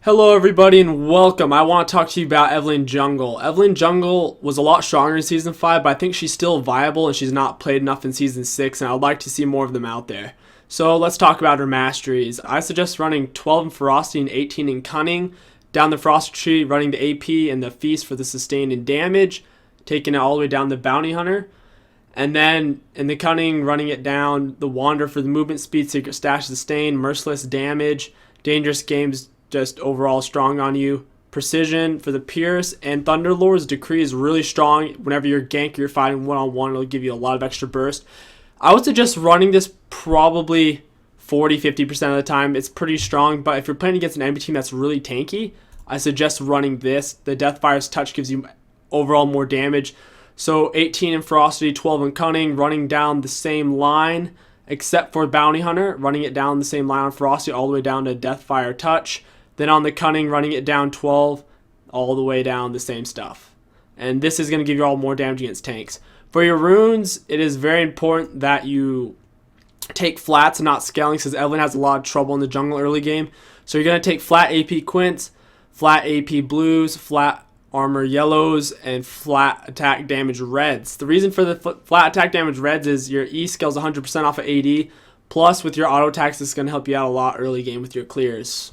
Hello everybody and welcome. I want to talk to you about Evelynn Jungle. Evelynn Jungle was a lot stronger in Season 5, but I think she's still viable and she's not played enough in Season 6, and I'd like to see more of them out there. So let's talk about her Masteries. I suggest running 12 in Ferocity and 18 in Cunning. Down the Ferocity tree, running the AP and the Feast for the Sustain and Damage, taking it all the way down the Bounty Hunter. And then in the Cunning, running it down the Wander for the Movement Speed, Secret Stash, Sustain, Merciless Damage, Dangerous Games, just overall strong on you. Precision for the Pierce, and Thunderlord's Decree is really strong. Whenever you're gank, you're fighting one-on-one, it'll give you a lot of extra burst. I would suggest running this probably 40-50% of the time. It's pretty strong, but if you're playing against an enemy team that's really tanky, I suggest running this. The Deathfire's Touch gives you overall more damage. So 18 in Ferocity, 12 in Cunning, running down the same line, except for Bounty Hunter, running it down the same line on Ferocity all the way down to Deathfire Touch. Then on the Cunning, running it down 12, all the way down the same stuff. And this is going to give you all more damage against tanks. For your runes, it is very important that you take flats and not scalings, because Evelynn has a lot of trouble in the jungle early game. So you're going to take flat AP Quints, flat AP Blues, flat armor yellows, and flat attack damage reds. The reason for the flat attack damage reds is your E scales 100% off of AD. Plus, with your auto attacks, this is going to help you out a lot early game with your clears.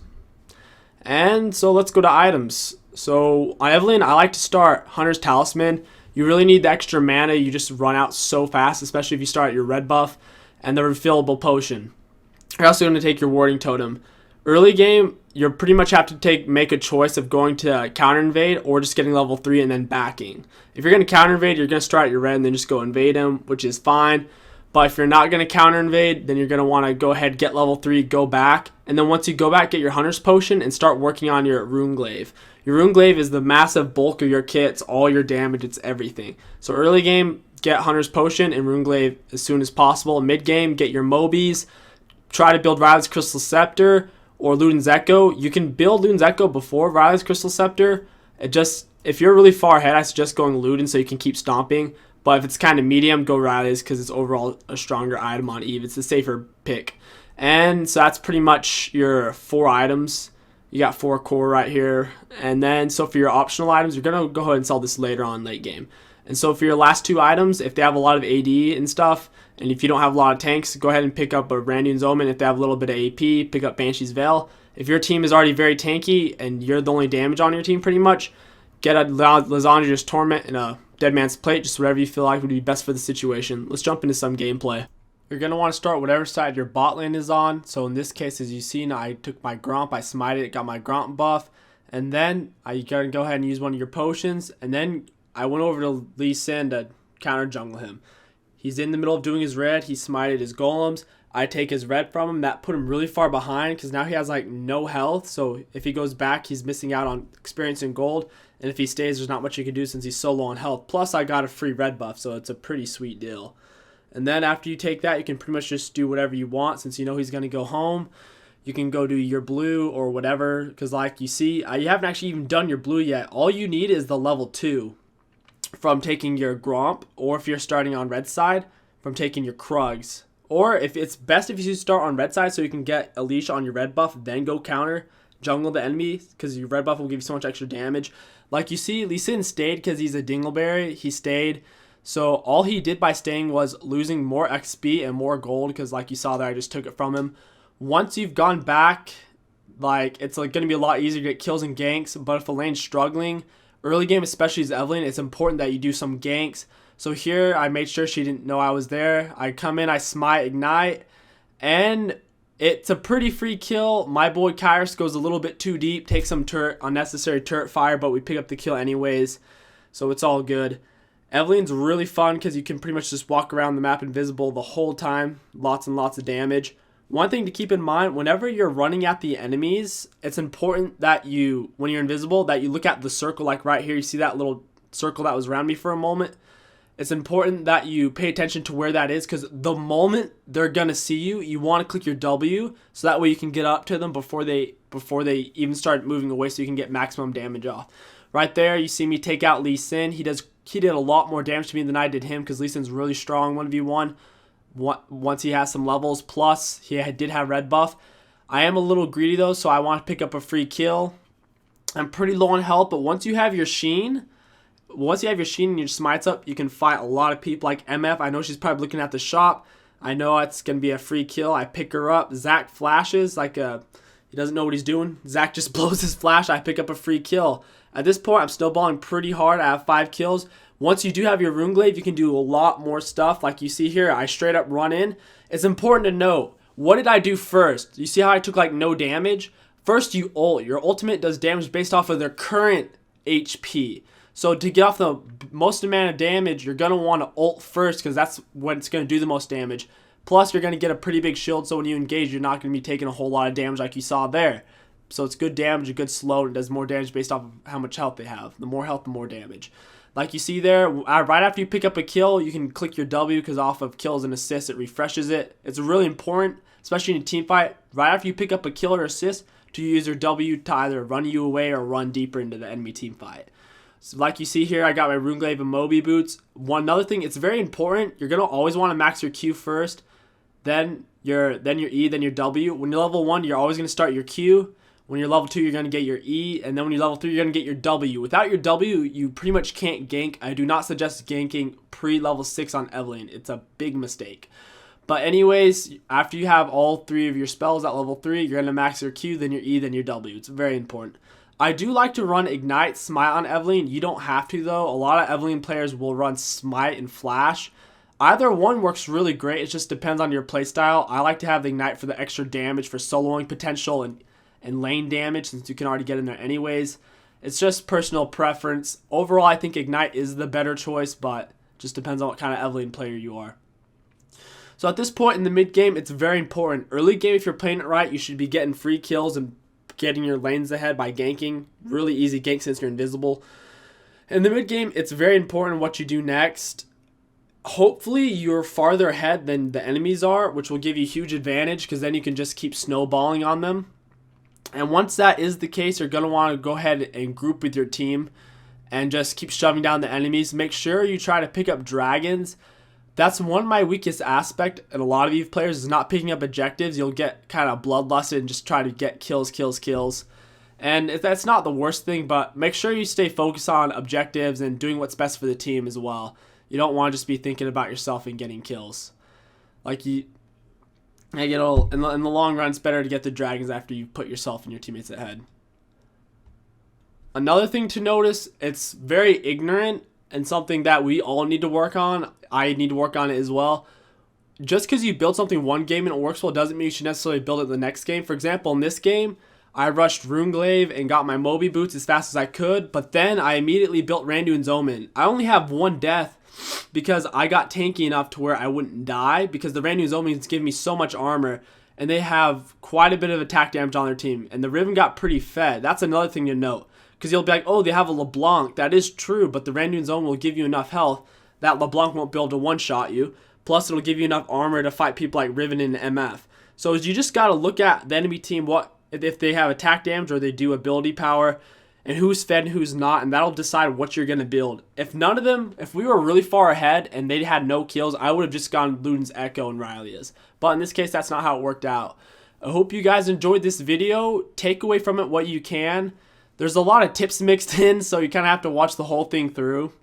And so let's go to items. So on Evelynn, I like to start Hunter's Talisman. You really need the extra mana. You just run out so fast, especially if you start your red buff, and the refillable potion. You're also going to take your Warding Totem. Early game, you pretty much have to make a choice of going to counter invade or just getting level 3 and then backing. If you're going to counter invade, you're going to start your red and then just go invade him, which is fine. But if you're not going to counter invade, then you're going to want to go ahead, get level 3, go back. And then once you go back, get your Hunter's Potion and start working on your Rune Glaive. Your Rune Glaive is the massive bulk of your kit. It's all your damage. It's everything. So early game, get Hunter's Potion and Rune Glaive as soon as possible. Mid game, get your Mobies. Try to build Rylai's Crystal Scepter or Ludens Echo. You can build Ludens Echo before Rylai's Crystal Scepter. If you're really far ahead, I suggest going Ludens so you can keep stomping. But if it's kind of medium, go Rylai's because it's overall a stronger item on Eve. It's a safer pick. And so that's pretty much your 4 items. You got 4 core right here. And then so for your optional items, you're going to go ahead and sell this later on late game. And so for your last 2 items, if they have a lot of AD and stuff, and if you don't have a lot of tanks, go ahead and pick up a Randuin's Omen. If they have a little bit of AP, pick up Banshee's Veil. If your team is already very tanky and you're the only damage on your team pretty much, get a Lysandre's Torment and a Dead Man's Plate, just whatever you feel like would be best for the situation. Let's jump into some gameplay. You're going to want to start whatever side your bot lane is on. So in this case, as you've seen, I took my Gromp, I smited it, got my Gromp buff. And then I got to go ahead and use one of your potions. And then I went over to Lee Sin to counter jungle him. He's in the middle of doing his red. He smited his golems. I take his red from him. That put him really far behind because now he has like no health. So if he goes back, he's missing out on experience and gold. And if he stays, there's not much you can do since he's so low on health. Plus, I got a free red buff, so it's a pretty sweet deal. And then after you take that, you can pretty much just do whatever you want. Since you know he's going to go home, you can go do your blue or whatever. Because like you see, you haven't actually even done your blue yet. All you need is the level 2 from taking your Gromp. Or if you're starting on red side, from taking your Krugs. Or if it's best if you start on red side so you can get a leash on your red buff, then go counter jungle the enemy because your red buff will give you so much extra damage. Like you see, Lee Sin stayed because he's a dingleberry. He stayed. So all he did by staying was losing more XP and more gold because like you saw there, I just took it from him. Once you've gone back, like it's like going to be a lot easier to get kills and ganks. But if a lane's struggling, early game, especially as Evelynn, it's important that you do some ganks. So here, I made sure she didn't know I was there. I come in, I smite, ignite, and it's a pretty free kill. My boy Kyrus goes a little bit too deep, takes some unnecessary turret fire, but we pick up the kill anyways, so it's all good. Evelynn's really fun because you can pretty much just walk around the map invisible the whole time. Lots and lots of damage. One thing to keep in mind, whenever you're running at the enemies, it's important that when you're invisible, that you look at the circle, like right here. You see that little circle that was around me for a moment? It's important that you pay attention to where that is because the moment they're going to see you, you want to click your W so that way you can get up to them before they even start moving away so you can get maximum damage off. Right there, you see me take out Lee Sin. He did a lot more damage to me than I did him because Lee Sin's really strong 1v1 once he has some levels. Plus, he did have red buff. I am a little greedy though, so I want to pick up a free kill. I'm pretty low on health, but once you have your Sheen and your smites up, you can fight a lot of people like MF. I know she's probably looking at the shop. I know it's going to be a free kill. I pick her up. Zach flashes like he doesn't know what he's doing. Zach just blows his flash. I pick up a free kill. At this point, I'm snowballing pretty hard. I have 5 kills. Once you do have your Runeglaive, you can do a lot more stuff. Like you see here, I straight up run in. It's important to note, what did I do first? You see how I took like no damage? First, you ult. Your ultimate does damage based off of their current HP. So to get off the most amount of damage, you're going to want to ult first because that's when it's going to do the most damage. Plus, you're going to get a pretty big shield, so when you engage, you're not going to be taking a whole lot of damage like you saw there. So it's good damage, a good slow, and it does more damage based off of how much health they have. The more health, the more damage. Like you see there, right after you pick up a kill, you can click your W because off of kills and assists, it refreshes it. It's really important, especially in a team fight, right after you pick up a kill or assist, to use your W to either run you away or run deeper into the enemy team fight. So like you see here, I got my Runeglaive and Moby boots. Another thing, it's very important. You're gonna always want to max your Q first, then your E, then your W. When you're level 1, you're always gonna start your Q. When you're level 2, you're gonna get your E, and then when you're level 3, you're gonna get your W. Without your W, you pretty much can't gank. I do not suggest ganking pre-level 6 on Evelynn. It's a big mistake. But anyways, after you have all 3 of your spells at level 3, you're gonna max your Q, then your E, then your W. It's very important. I do like to run Ignite, Smite on Evelynn. You don't have to though. A lot of Evelynn players will run Smite and Flash. Either one works really great. It just depends on your playstyle. I like to have the Ignite for the extra damage for soloing potential and lane damage since you can already get in there anyways. It's just personal preference. Overall, I think Ignite is the better choice, but just depends on what kind of Evelynn player you are. So at this point in the mid game, it's very important. Early game, if you're playing it right, you should be getting free kills and getting your lanes ahead by ganking. Really easy gank since you're invisible. In the mid game, it's very important what you do next. Hopefully you're farther ahead than the enemies are, which will give you huge advantage because then you can just keep snowballing on them. And once that is the case, you're going to want to go ahead and group with your team and just keep shoving down the enemies. Make sure you try to pick up dragons. That's one of my weakest aspect, and a lot of you players is not picking up objectives. You'll get kind of bloodlusted and just try to get kills. And that's not the worst thing, but make sure you stay focused on objectives and doing what's best for the team as well. You don't want to just be thinking about yourself and getting kills. In the long run, it's better to get the dragons after you put yourself and your teammates ahead. Another thing to notice, it's very ignorant and something that we all need to work on. I need to work on it as well. Just because you build something one game and it works well doesn't mean you should necessarily build it the next game. For example, in this game, I rushed Runeglaive and got my Moby boots as fast as I could, but then I immediately built Randuin's Omen. I only have 1 death because I got tanky enough to where I wouldn't die, because the Randuin's Omens give me so much armor and they have quite a bit of attack damage on their team, and the Riven got pretty fed. That's another thing to note, because you'll be like, oh, they have a LeBlanc. That is true, but the Randuin's Omen will give you enough health that LeBlanc won't be able to one-shot you. Plus, it'll give you enough armor to fight people like Riven and MF. So you just got to look at the enemy team, what if they have attack damage or they do ability power, and who's fed and who's not, and that'll decide what you're going to build. If none of them, if we were really far ahead and they had no kills, I would have just gone Ludens, Echo, and rylais. But in this case, that's not how it worked out. I hope you guys enjoyed this video. Take away from it what you can. There's a lot of tips mixed in, so you kind of have to watch the whole thing through.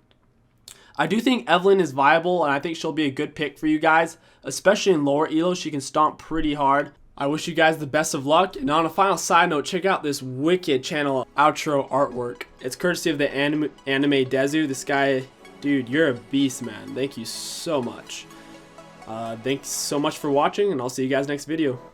I do think Evelynn is viable, and I think she'll be a good pick for you guys, especially in lower elo. She can stomp pretty hard. I wish you guys the best of luck, and on a final side note, check out this wicked channel outro artwork. It's courtesy of the anime Dezu. This guy, dude, you're a beast, man. Thank you so much. Thanks so much for watching, and I'll see you guys next video.